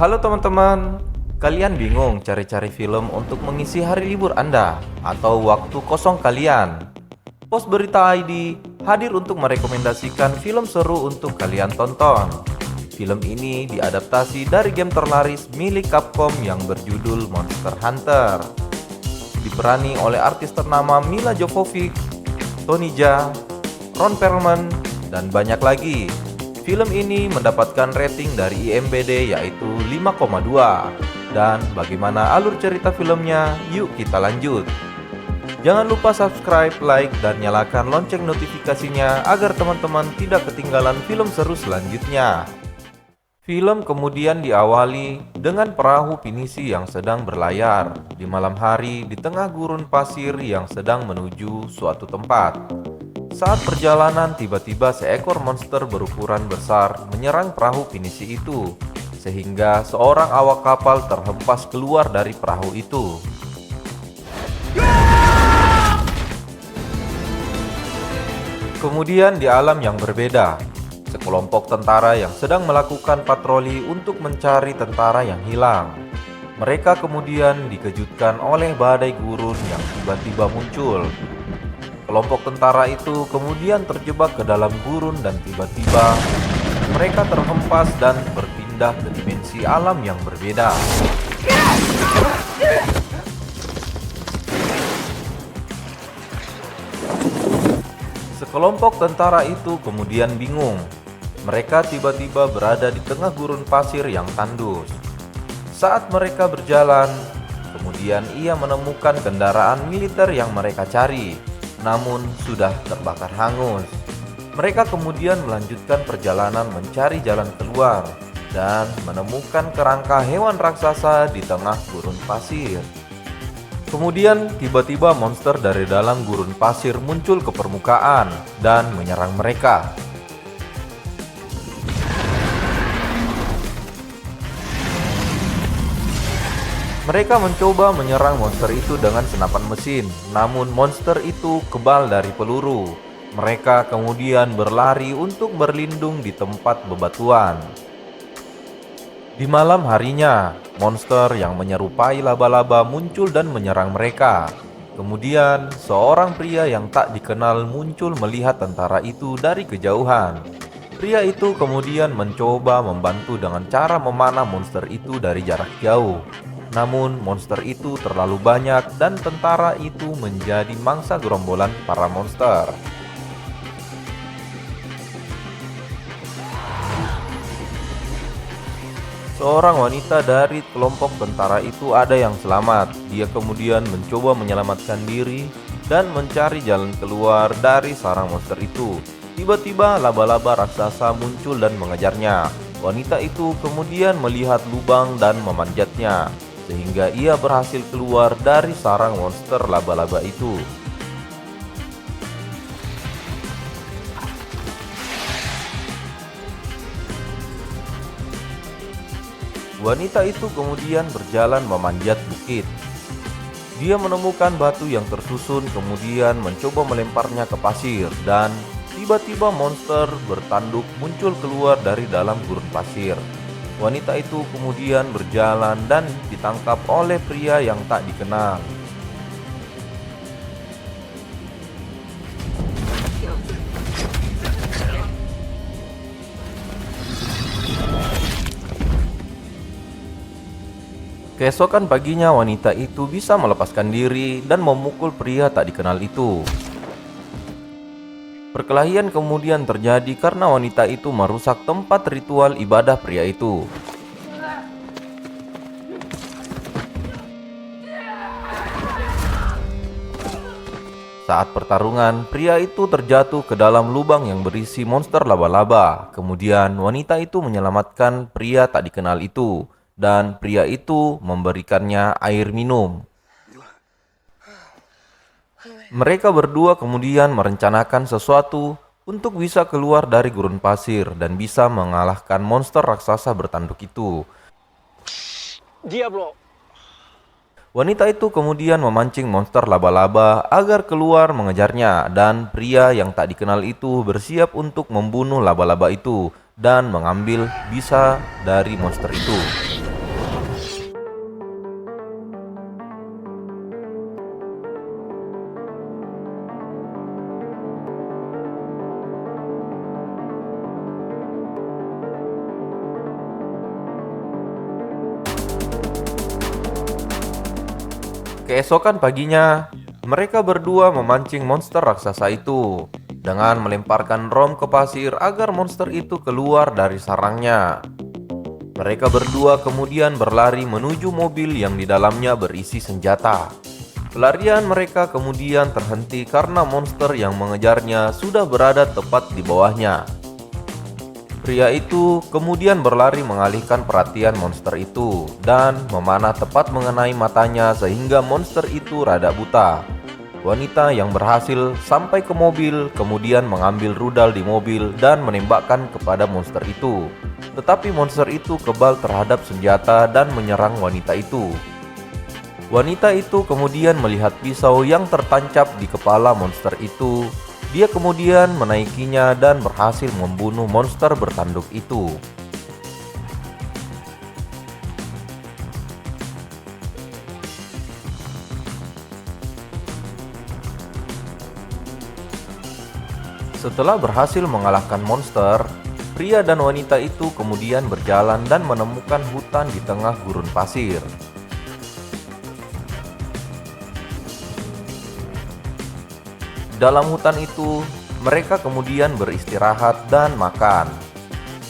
Halo teman-teman, kalian bingung cari-cari film untuk mengisi hari libur Anda atau waktu kosong kalian? Pos Berita ID hadir untuk merekomendasikan film seru untuk kalian tonton. Film ini diadaptasi dari game terlaris milik Capcom yang berjudul Monster Hunter. Diperani oleh artis ternama Mila Jovovich, Tony Jaa, Ron Perlman, dan banyak lagi. Film ini mendapatkan rating dari IMDb yaitu 5,2. Dan bagaimana alur cerita filmnya? Yuk kita lanjut. Jangan lupa subscribe, like, dan nyalakan lonceng notifikasinya agar teman-teman tidak ketinggalan film seru selanjutnya. Film kemudian diawali dengan perahu pinisi yang sedang berlayar di malam hari di tengah gurun pasir yang sedang menuju suatu tempat. Saat perjalanan, tiba-tiba seekor monster berukuran besar menyerang perahu pinisi itu, sehingga seorang awak kapal terhempas keluar dari perahu itu. Kemudian di alam yang berbeda, sekelompok tentara yang sedang melakukan patroli untuk mencari tentara yang hilang. Mereka kemudian dikejutkan oleh badai gurun yang tiba-tiba muncul. Kelompok tentara itu kemudian terjebak ke dalam gurun dan tiba-tiba mereka terhempas dan berpindah ke dimensi alam yang berbeda. Sekelompok tentara itu kemudian bingung. Mereka tiba-tiba berada di tengah gurun pasir yang tandus. Saat mereka berjalan, kemudian ia menemukan kendaraan militer yang mereka cari, namun sudah terbakar hangus. Mereka kemudian melanjutkan perjalanan mencari jalan keluar dan menemukan kerangka hewan raksasa di tengah gurun pasir. Kemudian tiba-tiba monster dari dalam gurun pasir muncul ke permukaan dan menyerang mereka. Mereka mencoba menyerang monster itu dengan senapan mesin, namun monster itu kebal dari peluru. Mereka kemudian berlari untuk berlindung di tempat bebatuan. Di malam harinya, monster yang menyerupai laba-laba muncul dan menyerang mereka. Kemudian, seorang pria yang tak dikenal muncul melihat tentara itu dari kejauhan. Pria itu kemudian mencoba membantu dengan cara memanah monster itu dari jarak jauh. Namun monster itu terlalu banyak dan tentara itu menjadi mangsa gerombolan para monster. Seorang wanita dari kelompok tentara itu ada yang selamat. Dia kemudian mencoba menyelamatkan diri dan mencari jalan keluar dari sarang monster itu. Tiba-tiba laba-laba raksasa muncul dan mengejarnya. Wanita itu kemudian melihat lubang dan memanjatnya, sehingga ia berhasil keluar dari sarang monster laba-laba itu. Wanita itu kemudian berjalan memanjat bukit. Dia menemukan batu yang tersusun, kemudian mencoba melemparnya ke pasir, dan tiba-tiba monster bertanduk muncul keluar dari dalam gurun pasir. Wanita itu kemudian berjalan dan ditangkap oleh pria yang tak dikenal. Keesokan paginya wanita itu bisa melepaskan diri dan memukul pria tak dikenal itu. Perkelahian kemudian terjadi karena wanita itu merusak tempat ritual ibadah pria itu. Saat pertarungan, pria itu terjatuh ke dalam lubang yang berisi monster laba-laba. Kemudian wanita itu menyelamatkan pria tak dikenal itu, dan pria itu memberikannya air minum. Mereka berdua kemudian merencanakan sesuatu untuk bisa keluar dari gurun pasir dan bisa mengalahkan monster raksasa bertanduk itu. Diablo. Wanita itu kemudian memancing monster laba-laba agar keluar mengejarnya, dan pria yang tak dikenal itu bersiap untuk membunuh laba-laba itu dan mengambil bisa dari monster itu. Keesokan paginya, mereka berdua memancing monster raksasa itu dengan melemparkan rom ke pasir agar monster itu keluar dari sarangnya. Mereka berdua kemudian berlari menuju mobil yang di dalamnya berisi senjata. Pelarian mereka kemudian terhenti karena monster yang mengejarnya sudah berada tepat di bawahnya. Pria itu kemudian berlari mengalihkan perhatian monster itu dan memanah tepat mengenai matanya sehingga monster itu rada buta. Wanita yang berhasil sampai ke mobil kemudian mengambil rudal di mobil dan menembakkan kepada monster itu. Tetapi monster itu kebal terhadap senjata dan menyerang wanita itu. Wanita itu kemudian melihat pisau yang tertancap di kepala monster itu. Dia kemudian menaikinya dan berhasil membunuh monster bertanduk itu. Setelah berhasil mengalahkan monster, pria dan wanita itu kemudian berjalan dan menemukan hutan di tengah gurun pasir. Dalam hutan itu, mereka kemudian beristirahat dan makan.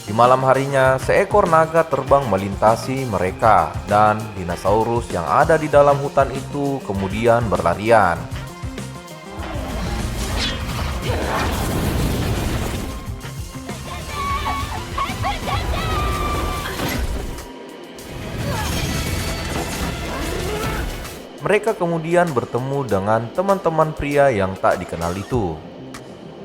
Di malam harinya, seekor naga terbang melintasi mereka dan dinosaurus yang ada di dalam hutan itu kemudian berlarian. Mereka kemudian bertemu dengan teman-teman pria yang tak dikenal itu.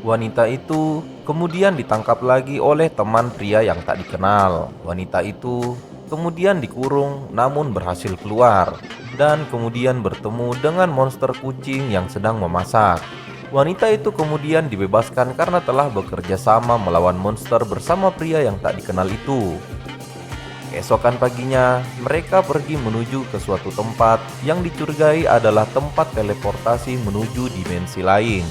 Wanita itu kemudian ditangkap lagi oleh teman pria yang tak dikenal. Wanita itu kemudian dikurung namun berhasil keluar dan kemudian bertemu dengan monster kucing yang sedang memasak. Wanita itu kemudian dibebaskan karena telah bekerja sama melawan monster bersama pria yang tak dikenal itu. Keesokan paginya, mereka pergi menuju ke suatu tempat yang dicurigai adalah tempat teleportasi menuju dimensi lain.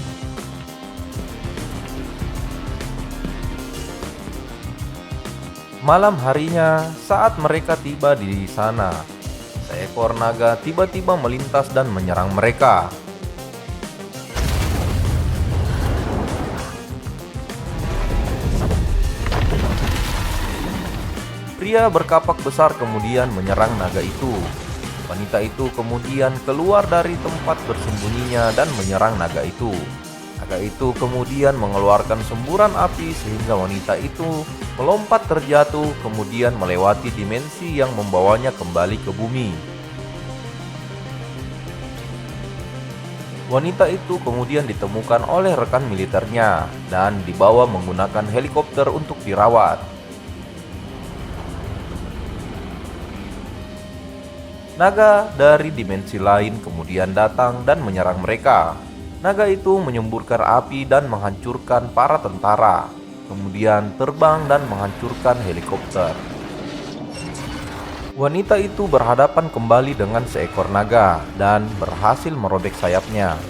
Malam harinya, saat mereka tiba di sana, seekor naga tiba-tiba melintas dan menyerang mereka. Pria berkapak besar kemudian menyerang naga itu. Wanita itu kemudian keluar dari tempat bersembunyinya dan menyerang naga itu. Naga itu kemudian mengeluarkan semburan api sehingga wanita itu melompat terjatuh kemudian melewati dimensi yang membawanya kembali ke bumi. Wanita itu kemudian ditemukan oleh rekan militernya dan dibawa menggunakan helikopter untuk dirawat. Naga dari dimensi lain kemudian datang dan menyerang mereka. Naga itu menyemburkan api dan menghancurkan para tentara, kemudian terbang dan menghancurkan helikopter. Wanita itu berhadapan kembali dengan seekor naga dan berhasil merobek sayapnya.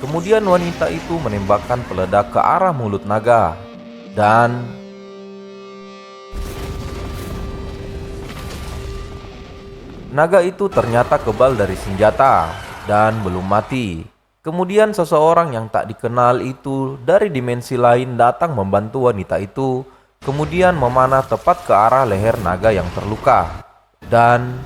Kemudian wanita itu menembakkan peledak ke arah mulut naga dan naga itu ternyata kebal dari senjata dan belum mati. Kemudian seseorang yang tak dikenal itu dari dimensi lain datang membantu wanita itu, kemudian memanah tepat ke arah leher naga yang terluka. Dan